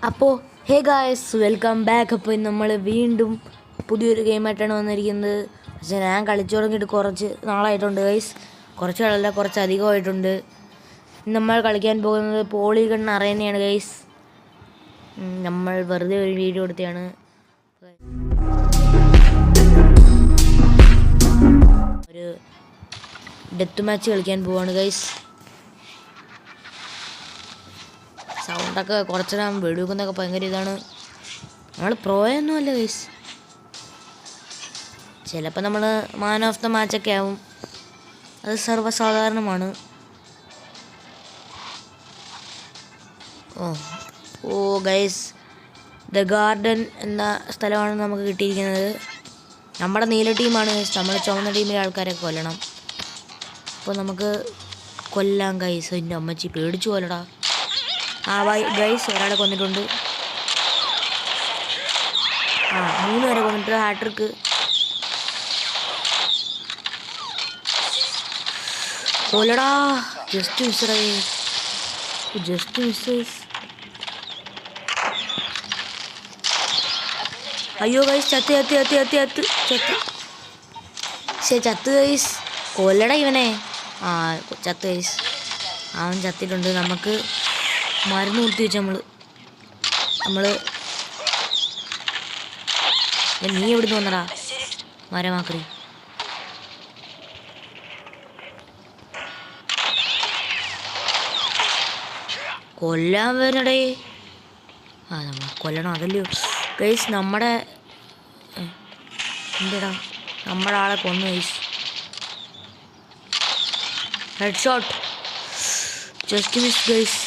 അപ്പോൾ hey guys welcome back. അപ്പോൾ നമ്മൾ വീണ്ടും പുതിയൊരു ഗെയിമായിട്ടാണ് വന്നിരിക്കുന്നത്. പക്ഷേ ഞാൻ കളിച്ചു തുടങ്ങിയിട്ട് കുറച്ച് നാളായിട്ടുണ്ട് ഗൈസ്. കുറച്ച് നാളല്ല, കുറച്ച് അധികമായിട്ടുണ്ട്. നമ്മൾ കളിക്കാൻ പോകുന്നത് പോളിഗൺ അറേനയാണ് ഗൈസ്. നമ്മൾ വെറുതെ ഒരു വീഡിയോ എടുത്തതാണ്. ഒരു ഡെത്ത് മാച്ച് കളിക്കാൻ പോവാണ് ഗൈസ്. സൗണ്ടൊക്കെ കുറച്ചിടാൻ വെടിവെക്കുന്നൊക്കെ ഭയങ്കര ഇതാണ്. നമ്മൾ പ്രോയൊന്നും അല്ല ഗൈസ്. ചിലപ്പോൾ നമ്മൾ മാൻ ഓഫ് ദ മാച്ചൊക്കെ ആവും, അത് സർവ്വസാധാരണമാണ്. ഓ ഗൈസ്, ദ ഗാർഡൻ എന്ന സ്ഥലമാണ് നമുക്ക് കിട്ടിയിരിക്കുന്നത്. നമ്മുടെ നീല ടീമാണ് ഗൈസ്. നമ്മൾ ചുവന്ന ടീമിലെ ആൾക്കാരെ കൊല്ലണം. അപ്പോൾ നമുക്ക് കൊല്ലാം ഗൈസ്. എൻ്റെ അമ്മച്ചി പേടിച്ചു പോലടാ. ഗൈസ് ഒരാളെ കൊന്നിട്ടുണ്ട്. 3 പേരെ കൊന്നിട്ട് ഹാട്രിക്ക്. കൊല്ലടാ, ജസ്റ്റ് മിസ്സായി, ജസ്റ്റ് മിസ്. അയ്യോ ഗൈസ്, ചത്ത് ഗൈസ്. കൊല്ലടാ ഇവനെ. ചത്ത് ഗൈസ്, അവൻ ചത്തിട്ടുണ്ട്. നമുക്ക് മരുന്ന് കുത്തി വെച്ച് നമ്മള് നീ എവിടുന്ന് വന്നടാ മരമാക്രി. കൊല്ലാൻ വരണടേ. നമ്മൾ കൊല്ലണം, അതല്ലയോ ഗൈസ്. നമ്മുടെ എന്താടാ, നമ്മുടെ ആളെ കൊന്നു guys. Head shot, just miss guys.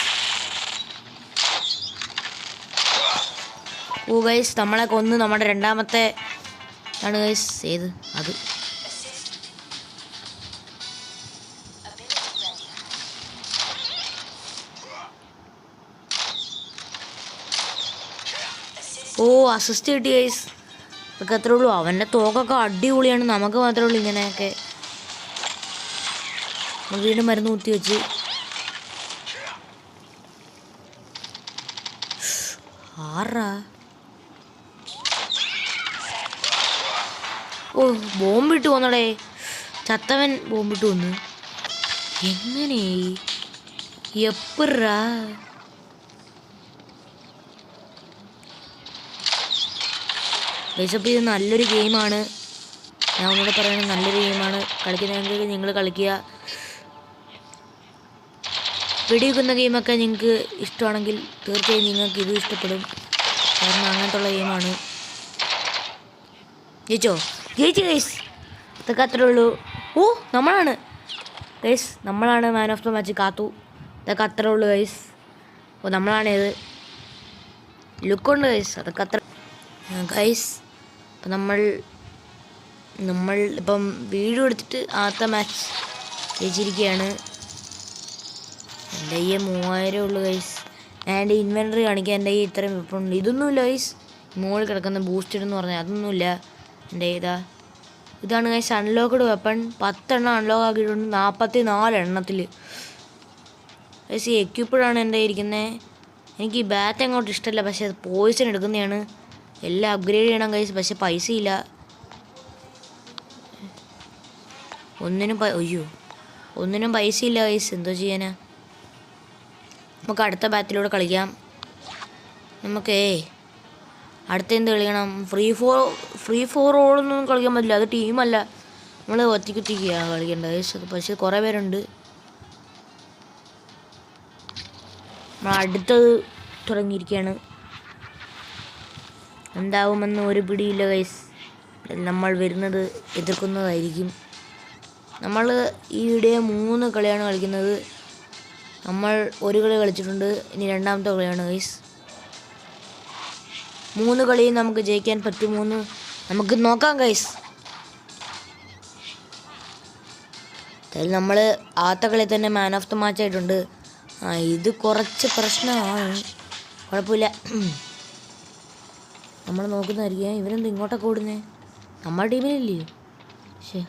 ഓ ഗൈസ്, നമ്മളെ കൊന്ന് നമ്മുടെ രണ്ടാമത്തെ ആണ് ഗൈസ്. ഏത് അത്? ഓ, അസിസ്റ്റ് കിട്ടി ഗൈസ്. അതൊക്കെ അത്രേ ഉള്ളൂ. അവൻ്റെ തോക്കൊക്കെ അടിപൊളിയാണ്. നമുക്ക് മാത്രമേ ഉള്ളൂ ഇങ്ങനെയൊക്കെ. വീണ്ടും മരുന്ന് കുത്തി വെച്ച്. ആറാ. ഓ, ബോംബിട്ട് പോന്നടേ. ചത്തവൻ ബോംബിട്ട് വന്നു. എങ്ങനെ? എപ്പറാ? ഗൈസ്, ഇത് നല്ലൊരു ഗെയിമാണ്. ഞാൻ ഒന്നുകൂടെ പറയണത്, നല്ലൊരു ഗെയിമാണ്. കളിക്കുന്നതെങ്കിൽ നിങ്ങൾ കളിക്കുക. വെടിവെക്കുന്ന ഗെയിമൊക്കെ നിങ്ങൾക്ക് ഇഷ്ടമാണെങ്കിൽ തീർച്ചയായും നിങ്ങൾക്ക് ഇത് ഇഷ്ടപ്പെടും. കാരണം അങ്ങനത്തുള്ള ഗെയിമാണ്. ജയിച്ചു ഗൈസ്. ഇതൊക്കെ അത്രേ ഉള്ളൂ. ഓ, നമ്മളാണ് ഗൈസ്, നമ്മളാണ് മാൻ ഓഫ് ദ മാച്ച്. കാത്തു. ഇതൊക്കെ അത്രേ ഉള്ളൂ ഗൈസ്. ഓ, നമ്മളാണ് ഇത്. ലുക്കുണ്ട് ഗൈസ്. അതൊക്കെ അത്ര ഗൈസ്. അപ്പം നമ്മൾ ഇപ്പം വീഡിയോ എടുത്തിട്ട് ആദ്യത്തെ മാച്ച് ജയിച്ചിരിക്കുകയാണ്. എൻ്റെ ഈ 3000 ഉള്ളൂ ഗൈസ്. ഞാൻ എൻ്റെ ഇൻവെൻറ്ററി കാണിക്കാൻ. എൻ്റെ ഈ ഇത്രയും വെപ്പുണ്ട്. ഇതൊന്നുമില്ല ഗൈസ്. മുകളിൽ കിടക്കുന്ന ബൂസ്റ്റഡ് എന്ന് പറഞ്ഞാൽ അതൊന്നുമില്ല എൻ്റെ. ഇതാണ് ഗൈസ് അൺലോക്ക്ഡ് വെപ്പൺ. 10 എണ്ണം അൺലോക്ക് ആക്കിയിട്ടുണ്ട് 44 എണ്ണത്തിൽ ഗൈസ്. ഈ എക്യുപ്പിഡാണ് എൻ്റെ ഇരിക്കുന്നത്. എനിക്ക് ഈ ബാറ്റ് അങ്ങോട്ട് ഇഷ്ടമല്ല, പക്ഷേ അത് പോയിസൺ എടുക്കുന്നതാണ്. എല്ലാം അപ്ഗ്രേഡ് ചെയ്യണം ഗൈസ്, പക്ഷെ പൈസ ഇല്ല. ഒന്നിനും പൈസ ഇല്ല ഗൈസ്. എന്തോ ചെയ്യാനാ. നമുക്ക് അടുത്ത ബാറ്റിലൂടെ കളിക്കാം. നമുക്ക് അടുത്ത എന്ത് കളിക്കണം? ഫ്രീ ഫോർ ഓളൊന്നും കളിക്കാൻ പറ്റില്ല. അത് ടീമല്ല, നമ്മൾ ഒറ്റയ്ക്കൊറ്റയ്ക്കാണ് കളിക്കേണ്ടത് ഗൈസ്. പക്ഷേ കുറേ പേരുണ്ട്. നമ്മൾ അടുത്തത് തുടങ്ങിയിരിക്കുകയാണ്. എന്താവുമെന്ന് ഒരു പിടിയില്ല ഗൈസ്. നമ്മൾ വരുന്നത് എതിർക്കുന്നതായിരിക്കും. നമ്മൾ ഈ വീഡിയോ 3 കളിയാണ് കളിക്കുന്നത്. നമ്മൾ ഒരു കളി കളിച്ചിട്ടുണ്ട്, ഇനി രണ്ടാമത്തെ കളിയാണ് ഗൈസ്. 3 കളിയും നമുക്ക് ജയിക്കാൻ പറ്റുമോന്ന് നമുക്ക് നോക്കാം ഗൈസ്. നമ്മൾ ആദ്യത്തെ കളി തന്നെ മാൻ ഓഫ് ദ മാച്ച് ആയിട്ടുണ്ട്. ഇത് കുറച്ച് പ്രശ്നമാണ്, കുഴപ്പമില്ല. നമ്മൾ നോക്കുന്നതായിരിക്കും. ഇവരെന്ത് ഇങ്ങോട്ടൊക്കെ ഓടുന്നേ? നമ്മുടെ ടീമിലില്ലേ? ശരി,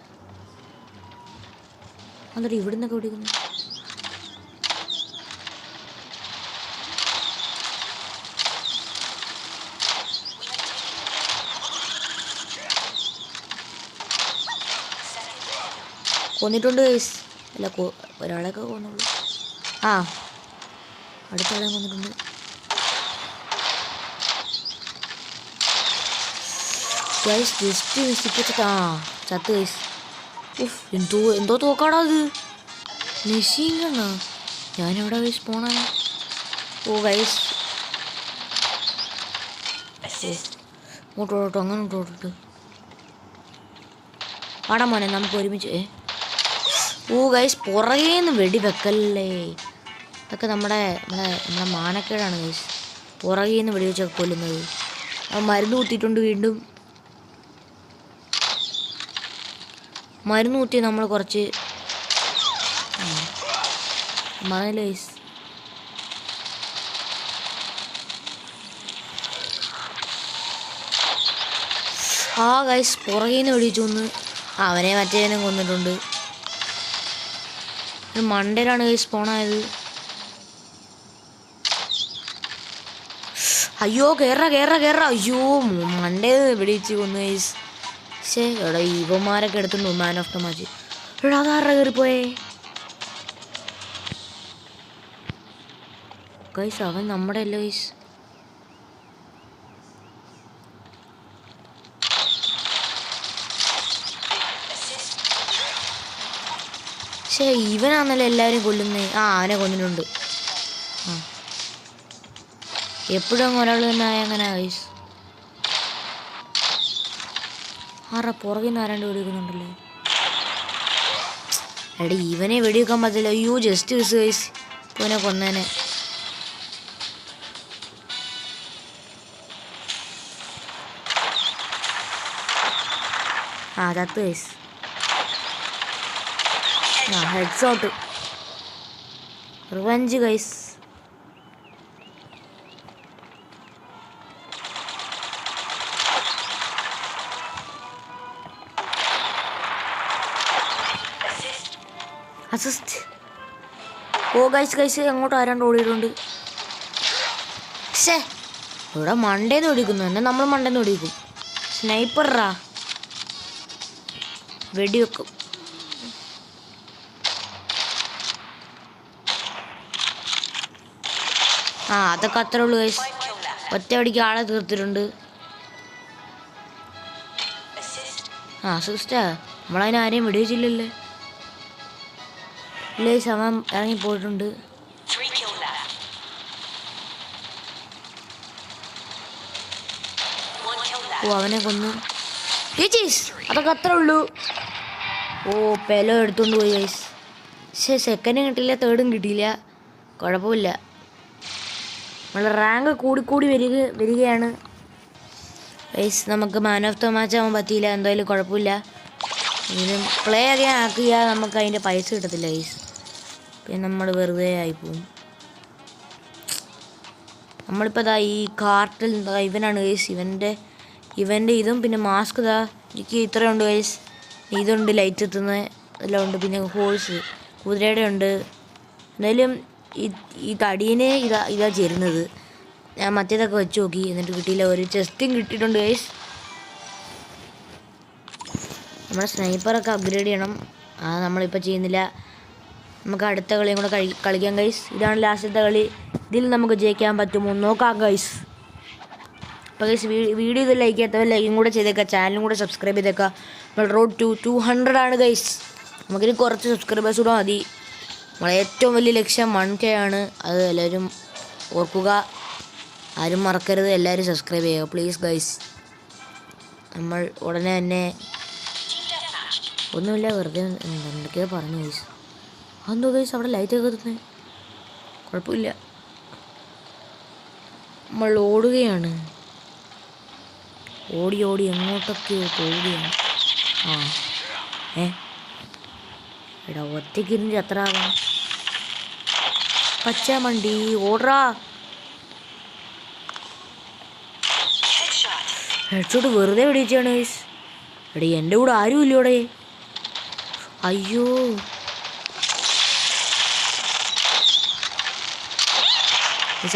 എന്നിട്ട് ഇവിടെ നിന്നൊക്കെ ഓടിക്കുന്നു. കൊന്നിട്ടുണ്ട് ഗൈസ്. അല്ല ഒരാളെയൊക്കെ കൊന്നുള്ളൂ. ആ അടുത്ത ആളെ കൊന്നിട്ടുണ്ട്. ഗൈസ് ജസ്റ്റ് മിസ്സിപ്പിച്ചിട്ട് ചത്ത് ഗൈസ്. എന്തോ തോക്കാടാ അത്. മെഷീൻ ഗണ്ണാ. ഞാനെവിടെ ഗൈസ് പോണ. ഓ ഗൈസ് ഇങ്ങോട്ടോട്ടോ അങ്ങനെ ഇങ്ങോട്ടോട്ട് പാടാ മോനെ നമുക്ക് ഒരുമിച്ച്. ഓ ഗൈസ് പുറകേന്ന് വെടി വെക്കല്ലേ. ഇതൊക്കെ നമ്മുടെ മാനക്കേടാണ് ഗൈസ്. പുറകേന്ന് വെടി വെച്ചൊക്കെ കൊല്ലുന്നത്. മരുന്ന് കുത്തിയിട്ടുണ്ട്. വീണ്ടും മരുന്ന് കുത്തി നമ്മൾ കുറച്ച് മറന്നില്ല ഗൈസ്. ഗൈസ് പുറകേന്ന് വെടിച്ചു കൊന്ന്. അവനെ മറ്റേനും കൊന്നിട്ടുണ്ട്. മണ്ടയിലാണ് ഗൈസ് സ്പോണായത്. അയ്യോ കേറ. അയ്യോ മണ്ടേ വെടിച്ച് കൊന്നു ഗൈസ്. പക്ഷേ എടാ ഇവന്മാരൊക്കെ എടുത്തുണ്ടോ മാൻ ഓഫ് ദ മാച്ച്. എടാ അതാരുടെ കയറിപ്പോയേ ഗൈസ്. അവൻ നമ്മുടെ അല്ല ഗൈസ്. പക്ഷേ ഇവനാണല്ലോ എല്ലാവരും കൊല്ലുന്നേ. അവനെ കൊന്നിട്ടുണ്ട്. എപ്പോഴും അങ്ങ് ഒരാൾ തന്നെ ആയ അങ്ങനെ ഗൈസ്. പുറകിൽ നിന്ന് ആരാണ്ട് വെടിവെക്കുന്നുണ്ടല്ലേ. എടാ ഇവനെ വെടിവെക്കാൻ പറ്റില്ല. അയ്യോ ജസ്റ്റ് മിസ് ഗൈസ്. ഇവനെ കൊന്നേനെ. ചത്ത് guys. Head shot. Revenge guys. Assist. Guys അങ്ങോട്ട് ആരാണ്ട് ഓടിയിട്ടുണ്ട്. പക്ഷേ ഇവിടെ മണ്ടേന്ന് ഓടിക്കുന്നു. എന്നാൽ നമ്മൾ മണ്ടേന്ന് ഓടിക്കും. സ്നൈപ്പറാ വെടിവെക്കും. അതൊക്കെ അത്രേ ഉള്ളൂ ഗൈസ്. ഒറ്റയടിക്ക് ആളെ തീർത്തിട്ടുണ്ട്. അസിസ്റ്റാ. നമ്മളതിന് ആരെയും വെടിവെച്ചില്ലല്ലേ. ഇല്ലേ സമയം ഇറങ്ങിപ്പോയിട്ടുണ്ട്. അവനെ കൊന്നു. അതൊക്കെ അത്രേ ഉള്ളൂ. പെലോ എടുത്തോണ്ട് പോയി ഗൈസ്. പക്ഷേ സെക്കൻഡും കിട്ടിയില്ല, തേർഡും കിട്ടിയില്ല. കുഴപ്പമില്ല. നമ്മൾ റാങ്ക് കൂടിക്കൂടി വരികയാണ് ഗൈസ്. നമുക്ക് മാൻ ഓഫ് ദ മാച്ച് ആവാൻ പറ്റിയില്ല. എന്തായാലും കുഴപ്പമില്ല. ഇതിന് പ്ലേ അറിയാൻ ആക്കിയാൽ നമുക്ക് അതിൻ്റെ പൈസ കിട്ടത്തില്ല ഗൈസ്. പിന്നെ നമ്മൾ വെറുതെ ആയിപ്പോവും. നമ്മളിപ്പോൾ ഈ കാർട്ടിൽ ഇവനാണ് ഗൈസ്. ഇവൻ്റെ ഇതും പിന്നെ മാസ്ക് എനിക്ക് ഇത്രയുണ്ട് ഗൈസ്. ഇതുണ്ട് ലൈറ്റ് എത്തുന്ന എല്ലാം ഉണ്ട്. പിന്നെ ഹോഴ്സ് കുതിരയുടെ ഉണ്ട്. എന്തായാലും ഈ തടീനെ ഇതാ ചേരുന്നത്. ഞാൻ മറ്റേതൊക്കെ വെച്ച് നോക്കി എന്നിട്ട് കിട്ടിയില്ല. ഒരു ചെസ്റ്റും കിട്ടിയിട്ടുണ്ട് ഗൈസ്. നമ്മുടെ സ്നൈപ്പറൊക്കെ അപ്ഗ്രേഡ് ചെയ്യണം. നമ്മളിപ്പോൾ ചെയ്യുന്നില്ല. നമുക്ക് അടുത്ത കളിയും കൂടെ കളിക്കാം ഗൈസ്. ഇതാണ് ലാസ്റ്റത്തെ കളി. ഇതിൽ നമുക്ക് ജയിക്കാൻ പറ്റുമോ നോക്കാം ഗൈസ്. അപ്പോൾ ഗൈസ് വീഡിയോ ഇത് ലൈക്ക് ചെയ്യാത്തവർ ലൈക്കും കൂടെ ചെയ്തേക്കാം. ചാനലും കൂടെ സബ്സ്ക്രൈബ് ചെയ്തേക്കാം. നമ്മൾ റോഡ് ടു 200 ആണ് ഗൈസ്. നമുക്കിനി കുറച്ച് സബ്സ്ക്രൈബേഴ്സ് കൂടെ മതി. നമ്മളെ ഏറ്റവും വലിയ ലക്ഷ്യം 1K ആണ്. അത് എല്ലാവരും ഓർക്കുക. ആരും മറക്കരുത്. എല്ലാവരും സബ്സ്ക്രൈബ് ചെയ്യുക പ്ലീസ് ഗൈസ്. നമ്മൾ ഉടനെ തന്നെ ഒന്നുമില്ല, വെറുതെ എന്തൊക്കെയോ പറഞ്ഞു ഗൈസ്. അതെന്തോ ഗൈസ് അവിടെ ലൈറ്റൊക്കെ എത്തുന്നത്. കുഴപ്പമില്ല. നമ്മൾ ഓടുകയാണ്. ഓടി എങ്ങോട്ടൊക്കെയോ പോവുകയാണ്. എടാ ഒറ്റയ്ക്കിരുന്ന് എത്ര ആകാം. പച്ച മണ്ടി ഓടറാ. ഹെഡ്ഷോട്ട് വെറുതെ വെടിച്ചാണ് ഗൈസ്. എടീ എൻ്റെ കൂടെ ആരും ഇല്ലോടെ. അയ്യോ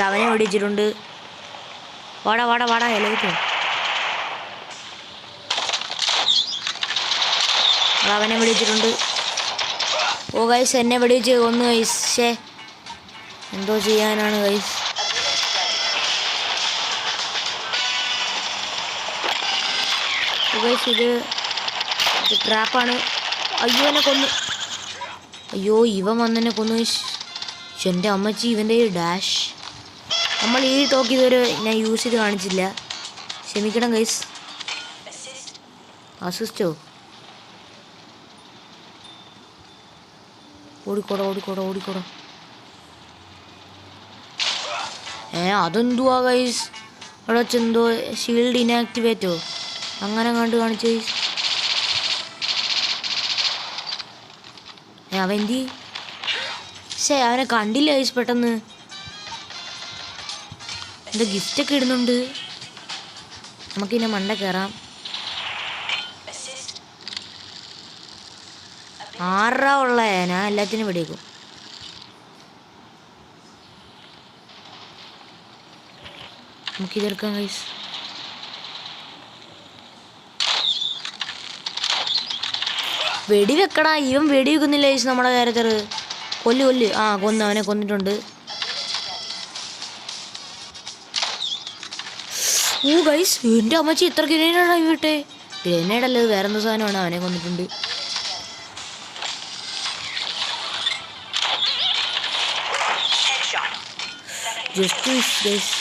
അവനെ വെടിച്ചിട്ടുണ്ട്. വാടാ എലയിട്ടോ. അവനെ വെടിച്ചിട്ടുണ്ട്. ഓ ഗൈസ് എന്നെ വെടിവെച്ച് കൊന്നു ഗൈസ്. ഷേ എന്തോ ചെയ്യാനാണ് ഗൈസ്. ഗൈസ് ഇത് ട്രാപ്പാണ്. അയ്യോ എന്നെ കൊന്നു. അയ്യോ ഇവൻ വന്നെന്നെ കൊന്നു ഗൈസ്. എൻ്റെ അമ്മച്ചി ഇവൻ്റെ ഈ ഡാഷ് നമ്മൾ ഈ ടോക്ക് ഇതുവരെ ഞാൻ യൂസ് ചെയ്ത് കാണിച്ചില്ല, ക്ഷമിക്കണം ഗൈസ്. അസിസ്റ്റോ ഓടിക്കോടോ ഓടിക്കോടോ ഓടിക്കോടോ. അതെന്തുവാ ഗൈസ് അവിടെ വെച്ചെന്തോ ഷീൽഡ് ഇനാക്ടിവേറ്റോ അങ്ങനെ കണ്ട് കാണിച്ചു ഗൈസ്. അവൻ എന്തി അവനെ കണ്ടില്ല ഗൈസ്. പെട്ടെന്ന് എന്താ ഗിഫ്റ്റൊക്കെ ഇടുന്നുണ്ട്. നമുക്കിന്നെ മണ്ട കയറാം. 6 ഉള്ള ഞാൻ എല്ലാത്തിനും വെടിയേക്കും. നമുക്കിതെടുക്കാം ഗൈസ്. വെടിവെക്കടാ. ഇവൻ വെടിവെക്കുന്നില്ല ഗൈസ്. നമ്മുടെ ക്യാരക്ടർ കൊല്ല്. കൊന്നു. അവനെ കൊന്നിട്ടുണ്ട്. ഓ ഗൈസ് എൻ്റെ അമ്മച്ചി ഇത്ര ഗ്രനേഡാണ് വീട്ടെ. ഗ്രനേഡല്ല ഇത് വേറെന്തോ സാധനമാണ്. അവനെ കൊന്നിട്ടുണ്ട്. ഗൈസ്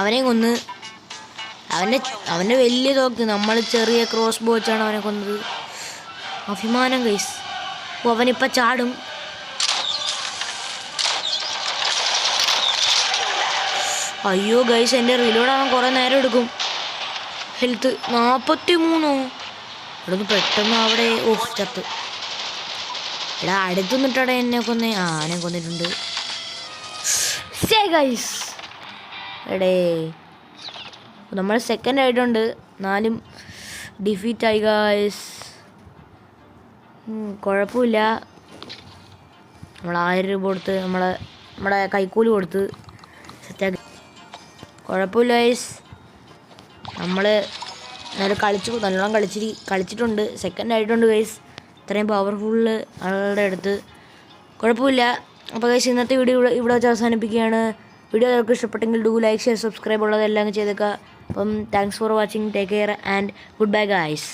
അവനെ കൊന്ന്. അവൻ്റെ വലിയ തോക്ക്, നമ്മൾ ചെറിയ ക്രോസ് ബോ വെച്ചാണ് അവനെ കൊന്നത്. അഭിമാനം ഗൈസ്. ഓ അവനിപ്പം ചാടും. അയ്യോ ഗൈസ് എൻ്റെ റീലോഡാവാൻ കുറേ നേരം എടുക്കും. ഹെൽത്ത് 43. ഇവിടെ പെട്ടെന്ന് അവിടെ ചത്ത്. എടാ അടുത്ത് നിന്നിട്ടാടെ എന്നെ കൊന്നേ. അവനെ കൊന്നിട്ടുണ്ട്. ഗൈസ് എടേ നമ്മൾ സെക്കൻഡ് ആയിട്ടുണ്ട്. 4 ഡിഫീറ്റായി ഗൈസ്. കുഴപ്പമില്ല. നമ്മൾ 1000 രൂപ കൊടുത്ത് നമ്മുടെ കൈക്കൂലി കൊടുത്ത് സെറ്റാക്കി. കുഴപ്പമില്ല ഗൈസ്. നമ്മൾ നല്ലോണം കളിച്ചിട്ടുണ്ട്. സെക്കൻഡ് ആയിട്ടുണ്ട് ഗൈസ്. ഇത്രയും പവർഫുള്ള് ആളുകളുടെ അടുത്ത്. കുഴപ്പമില്ല. അപ്പോൾ ഗൈസ് ഇന്നത്തെ വീഡിയോ ഇവിടെ വെച്ച് അവസാനിപ്പിക്കുകയാണ്. വീഡിയോ നിങ്ങൾക്ക് ഇഷ്ടപ്പെട്ടെങ്കിൽ ഡു ലൈക്ക് ഷെയർ സബ്സ്ക്രൈബ് ഉള്ളതെല്ലാം ചെയ്തേക്കുക. അപ്പം thanks for watching. Take care and good bye guys.